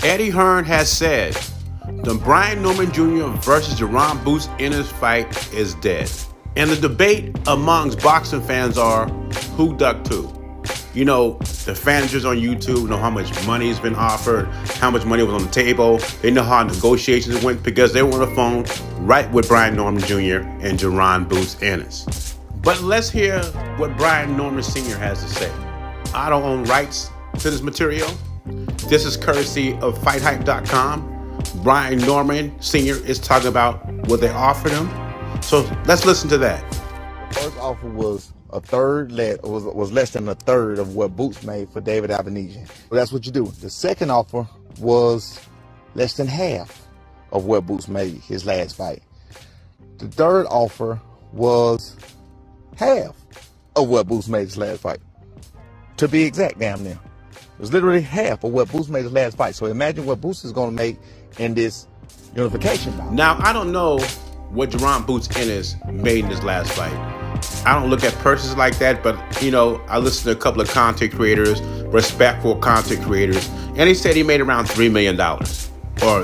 Eddie Hearn has said the Brian Norman Jr. versus Jaron Boots Ennis fight is dead. And the debate amongst boxing fans are who ducked who. You know, the managers on YouTube know how much money has been offered, how much money was on the table. They know how negotiations went because they were on the phone right with Brian Norman Jr. and Jaron Boots Ennis. But let's hear what Brian Norman Sr. has to say. I don't own rights to this material. This is courtesy of FightHype.com. Brian Norman Sr. is talking about what they offered him. So let's listen to that. The first offer was was less than a third of what Boots made for David Avenesian. So that's what you do. The second offer was less than half of what Boots made his last fight. The third offer was half of what Boots made his last fight. To be exact, damn near. It was literally half of what Boots made his last fight. So imagine what Boots is going to make in this unification bout. Now, I don't know what Jaron Boots Ennis made in his last fight. I don't look at purchases like that, but, you know, I listened to a couple of content creators, respectful content creators, and he said he made around $3 million or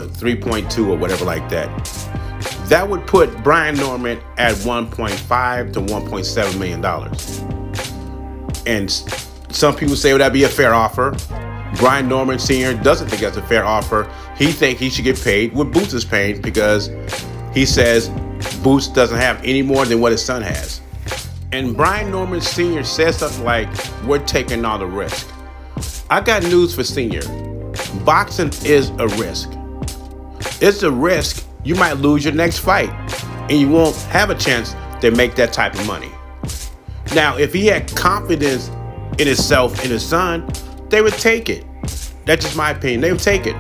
3.2 or whatever like that. That would put Brian Norman at $1.5 to $1.7 million. And some people say, would that be a fair offer? Brian Norman Sr. doesn't think that's a fair offer. He thinks he should get paid what Boots is paying because he says Boots doesn't have any more than what his son has. And Brian Norman Sr. says something like, we're taking all the risk. I got news for Senior. Boxing is a risk. It's a risk you might lose your next fight and you won't have a chance to make that type of money. Now, if he had confidence in himself and his son, they would take it. That's just my opinion. They would take it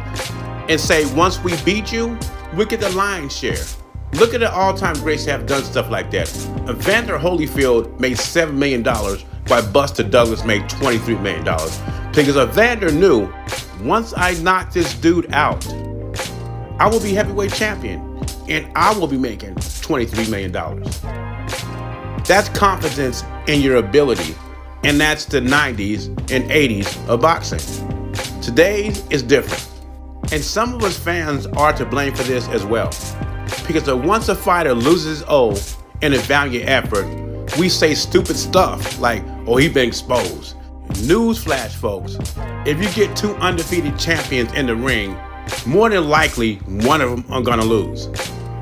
and say, once we beat you, we get the lion's share. Look at the all-time greats that have done stuff like that. Evander Holyfield made $7 million while Buster Douglas made $23 million. Because Evander knew, once I knock this dude out, I will be heavyweight champion and I will be making $23 million. That's confidence in your ability. And that's the 90s and 80s of boxing. Today's is different. And some of us fans are to blame for this as well. Because once a fighter loses his O in a valiant effort, we say stupid stuff like, oh, he's been exposed. Newsflash, folks. If you get two undefeated champions in the ring, more than likely, one of them are going to lose.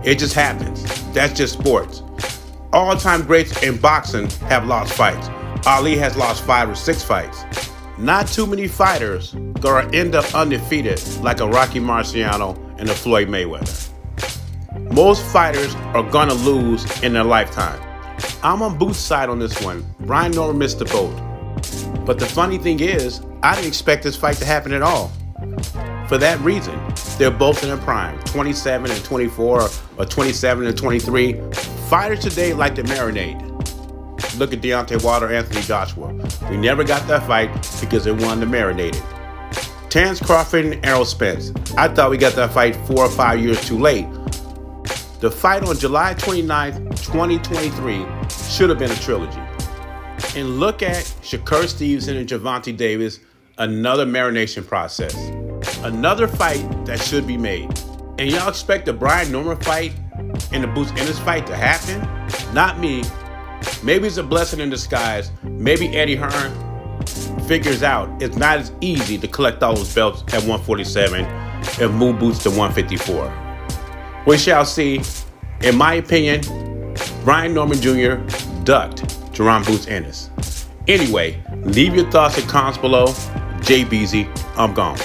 It just happens. That's just sports. All-time greats in boxing have lost fights. Ali has lost 5 or 6 fights. Not too many fighters gonna end up undefeated like a Rocky Marciano and a Floyd Mayweather. Most fighters are gonna lose in their lifetime. I'm on Boots' side on this one. Brian Norman missed the boat. But the funny thing is, I didn't expect this fight to happen at all. For that reason, they're both in their prime, 27 and 24 or 27 and 23. Fighters today like to marinate. Look at Deontay Wilder, Anthony Joshua. We never got that fight because they wanted to marinate it. Terence Crawford and Errol Spence. I thought we got that fight 4 or 5 years too late. The fight on July 29th, 2023 should have been a trilogy. And look at Shakur Stevenson and Gervonta Davis, another marination process. Another fight that should be made. And y'all expect the Brian Norman fight and the Boots Ennis fight to happen? Not me. Maybe it's a blessing in disguise. Maybe Eddie Hearn figures out it's not as easy to collect all those belts at 147 and move Boots to 154. We shall see. In my opinion, Brian Norman Jr. ducked Jaron Boots Ennis. Anyway, leave your thoughts and comments below. JBZ, I'm gone.